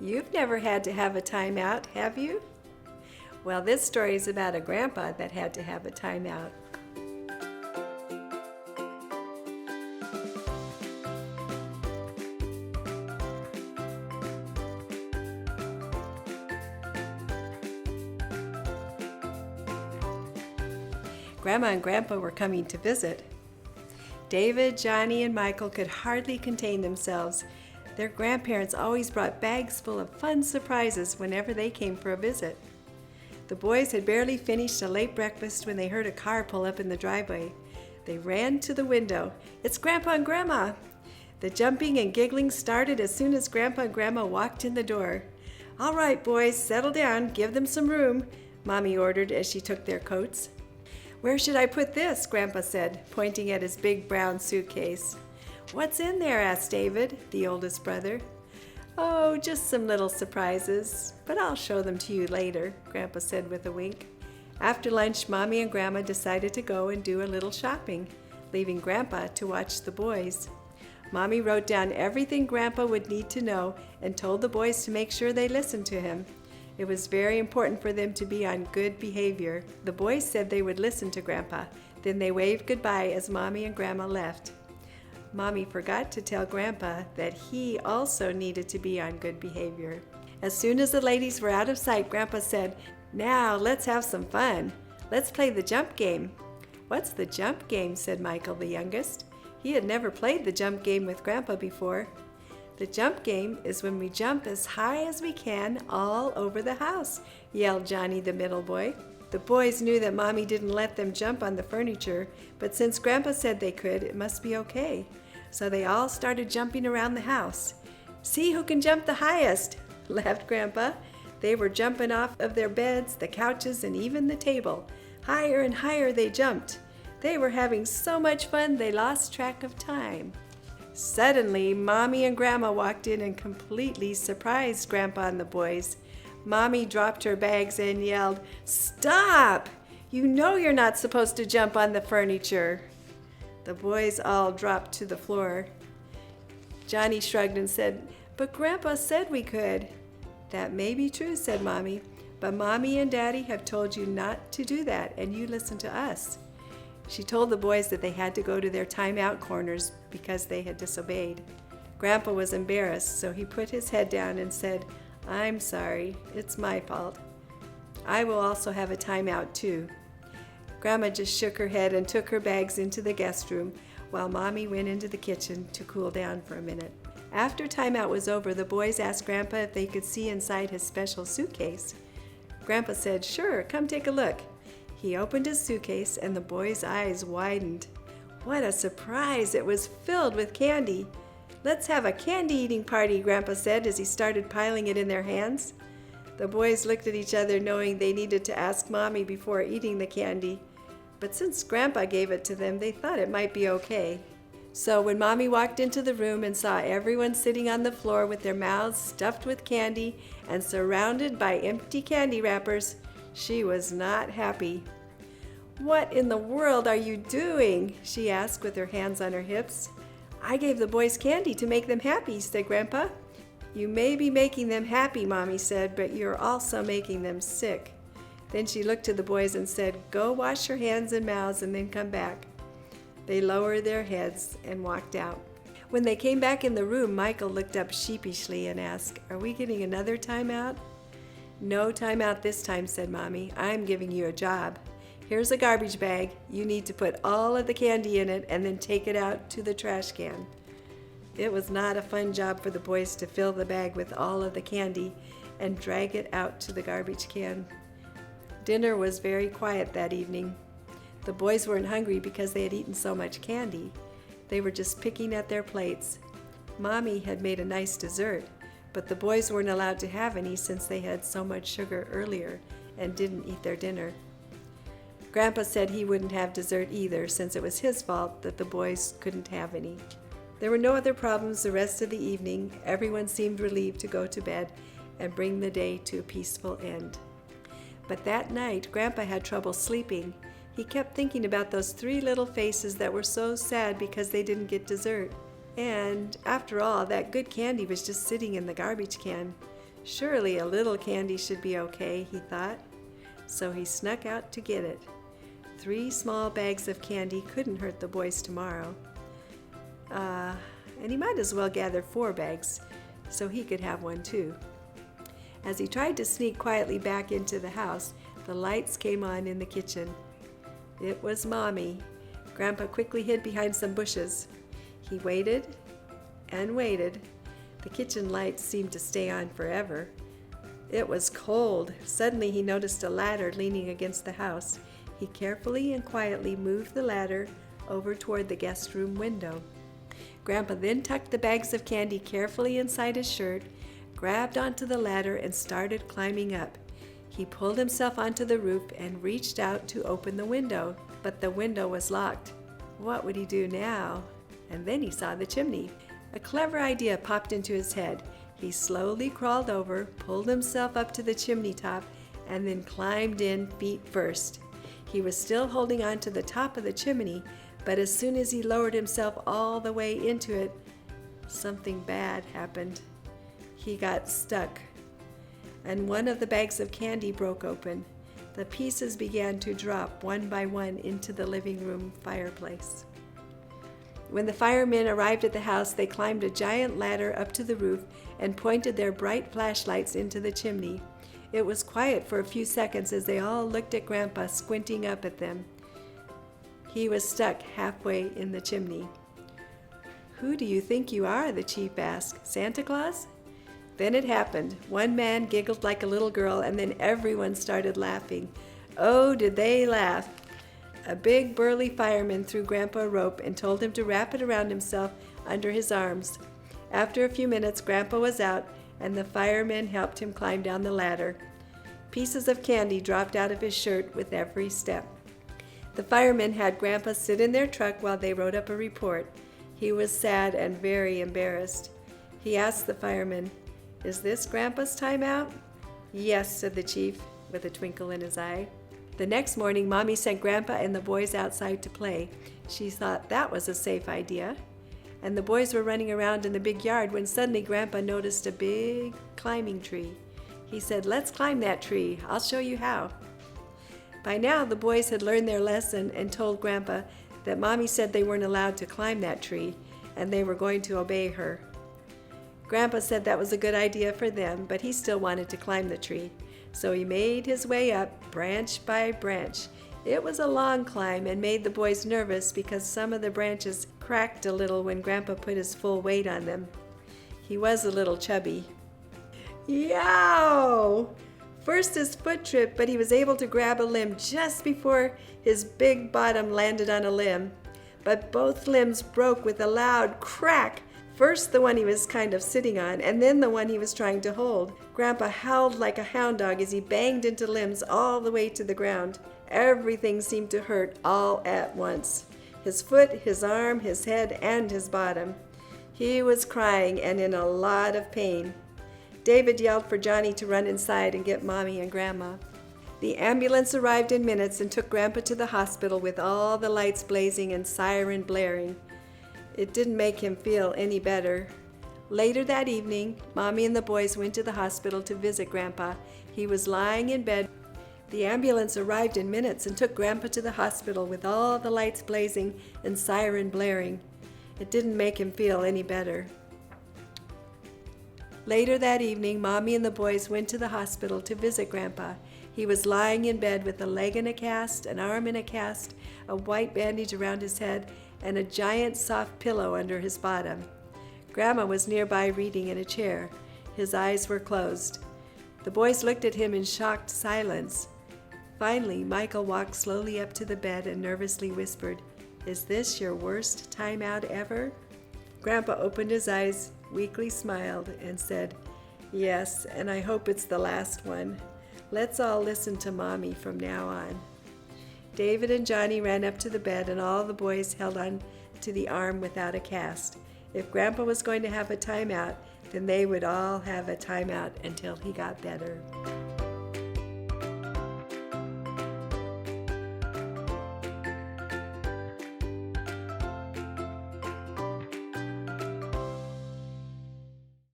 You've never had to have a timeout, have you? Well, this story is about a grandpa that had to have a timeout. Grandma and Grandpa were coming to visit. David, Johnny, and Michael could hardly contain themselves. Their grandparents always brought bags full of fun surprises whenever they came for a visit. The boys had barely finished a late breakfast when they heard a car pull up in the driveway. They ran to the window. "It's Grandpa and Grandma!" The jumping and giggling started as soon as Grandpa and Grandma walked in the door. "All right, boys, settle down. Give them some room," Mommy ordered as she took their coats. "Where should I put this?" Grandpa said, pointing at his big brown suitcase. "What's in there?" asked David, the oldest brother. "Oh, just some little surprises, but I'll show them to you later," Grandpa said with a wink. After lunch, Mommy and Grandma decided to go and do a little shopping, leaving Grandpa to watch the boys. Mommy wrote down everything Grandpa would need to know and told the boys to make sure they listened to him. It was very important for them to be on good behavior. The boys said they would listen to Grandpa. Then they waved goodbye as Mommy and Grandma left. Mommy forgot to tell Grandpa that he also needed to be on good behavior. As soon as the ladies were out of sight, Grandpa said, "Now let's have some fun. Let's play the jump game." "What's the jump game?" said Michael, the youngest. He had never played the jump game with Grandpa before. "The jump game is when we jump as high as we can all over the house," yelled Johnny, the middle boy. The boys knew that Mommy didn't let them jump on the furniture, but since Grandpa said they could, it must be okay. So they all started jumping around the house. "See who can jump the highest," laughed Grandpa. They were jumping off of their beds, the couches, and even the table. Higher and higher they jumped. They were having so much fun they lost track of time. Suddenly, Mommy and Grandma walked in and completely surprised Grandpa and the boys. Mommy dropped her bags and yelled, "Stop! You know you're not supposed to jump on the furniture." The boys all dropped to the floor. Johnny shrugged and said, "But Grandpa said we could." "That may be true," said Mommy, "but Mommy and Daddy have told you not to do that, and you listen to us." She told the boys that they had to go to their timeout corners because they had disobeyed. Grandpa was embarrassed, so he put his head down and said, "I'm sorry, it's my fault. I will also have a timeout too." Grandma just shook her head and took her bags into the guest room while Mommy went into the kitchen to cool down for a minute. After timeout was over, the boys asked Grandpa if they could see inside his special suitcase. Grandpa said, "Sure, come take a look." He opened his suitcase and the boys' eyes widened. What a surprise! It was filled with candy. "Let's have a candy eating party," Grandpa said as he started piling it in their hands. The boys looked at each other knowing they needed to ask Mommy before eating the candy. But since Grandpa gave it to them, they thought it might be okay. So when Mommy walked into the room and saw everyone sitting on the floor with their mouths stuffed with candy and surrounded by empty candy wrappers, she was not happy. "What in the world are you doing?" she asked with her hands on her hips. "I gave the boys candy to make them happy," said Grandpa. "You may be making them happy," Mommy said, "but you're also making them sick." Then she looked to the boys and said, "Go wash your hands and mouths and then come back." They lowered their heads and walked out. When they came back in the room, Michael looked up sheepishly and asked, "Are we getting another timeout?" "No timeout this time," said Mommy. "I'm giving you a job. Here's a garbage bag. You need to put all of the candy in it and then take it out to the trash can." It was not a fun job for the boys to fill the bag with all of the candy and drag it out to the garbage can. Dinner was very quiet that evening. The boys weren't hungry because they had eaten so much candy. They were just picking at their plates. Mommy had made a nice dessert, but the boys weren't allowed to have any since they had so much sugar earlier and didn't eat their dinner. Grandpa said he wouldn't have dessert either since it was his fault that the boys couldn't have any. There were no other problems the rest of the evening. Everyone seemed relieved to go to bed and bring the day to a peaceful end. But that night, Grandpa had trouble sleeping. He kept thinking about those 3 little faces that were so sad because they didn't get dessert. And after all, that good candy was just sitting in the garbage can. Surely a little candy should be okay, he thought. So he snuck out to get it. 3 small bags of candy couldn't hurt the boys tomorrow. And he might as well gather 4 bags so he could have one too. As he tried to sneak quietly back into the house, the lights came on in the kitchen. It was Mommy. Grandpa quickly hid behind some bushes. He waited and waited. The kitchen lights seemed to stay on forever. It was cold. Suddenly he noticed a ladder leaning against the house. He carefully and quietly moved the ladder over toward the guest room window. Grandpa then tucked the bags of candy carefully inside his shirt, grabbed onto the ladder, and started climbing up. He pulled himself onto the roof and reached out to open the window, but the window was locked. What would he do now? And then he saw the chimney. A clever idea popped into his head. He slowly crawled over, pulled himself up to the chimney top, and then climbed in feet first. He was still holding on to the top of the chimney, but as soon as he lowered himself all the way into it, something bad happened. He got stuck, and one of the bags of candy broke open. The pieces began to drop one by one into the living room fireplace. When the firemen arrived at the house, they climbed a giant ladder up to the roof and pointed their bright flashlights into the chimney. It was quiet for a few seconds as they all looked at Grandpa squinting up at them. He was stuck halfway in the chimney. "Who do you think you are?" the chief asked. "Santa Claus?" Then it happened. One man giggled like a little girl, and then everyone started laughing. Oh, did they laugh! A big burly fireman threw Grandpa a rope and told him to wrap it around himself under his arms. After a few minutes, Grandpa was out, and the firemen helped him climb down the ladder. Pieces of candy dropped out of his shirt with every step. The firemen had Grandpa sit in their truck while they wrote up a report. He was sad and very embarrassed. He asked the fireman, "Is this Grandpa's timeout?" "Yes," said the chief, with a twinkle in his eye. The next morning, Mommy sent Grandpa and the boys outside to play. She thought that was a safe idea. And the boys were running around in the big yard when suddenly Grandpa noticed a big climbing tree. He said, "Let's climb that tree. I'll show you how." By now, the boys had learned their lesson and told Grandpa that Mommy said they weren't allowed to climb that tree, and they were going to obey her. Grandpa said that was a good idea for them, but he still wanted to climb the tree. So he made his way up, branch by branch. It was a long climb and made the boys nervous because some of the branches cracked a little when Grandpa put his full weight on them. He was a little chubby. Yow! First his foot tripped, but he was able to grab a limb just before his big bottom landed on a limb. But both limbs broke with a loud crack. First the one he was kind of sitting on, and then the one he was trying to hold. Grandpa howled like a hound dog as he banged into limbs all the way to the ground. Everything seemed to hurt all at once. His foot, his arm, his head, and his bottom. He was crying and in a lot of pain. David yelled for Johnny to run inside and get Mommy and Grandma. The ambulance arrived in minutes and took Grandpa to the hospital with all the lights blazing and siren blaring. It didn't make him feel any better. Later that evening, Mommy and the boys went to the hospital to visit Grandpa. He was lying in bed. The ambulance arrived in minutes and took Grandpa to the hospital with all the lights blazing and siren blaring. It didn't make him feel any better. Later that evening, Mommy and the boys went to the hospital to visit Grandpa. He was lying in bed with a leg in a cast, an arm in a cast, a white bandage around his head, and a giant soft pillow under his bottom. Grandma was nearby reading in a chair. His eyes were closed. The boys looked at him in shocked silence. Finally, Michael walked slowly up to the bed and nervously whispered, "Is this your worst timeout ever?" Grandpa opened his eyes, weakly smiled, and said, "Yes, and I hope it's the last one. Let's all listen to Mommy from now on." David and Johnny ran up to the bed, and all the boys held on to the arm without a cast. If Grandpa was going to have a timeout, then they would all have a timeout until he got better.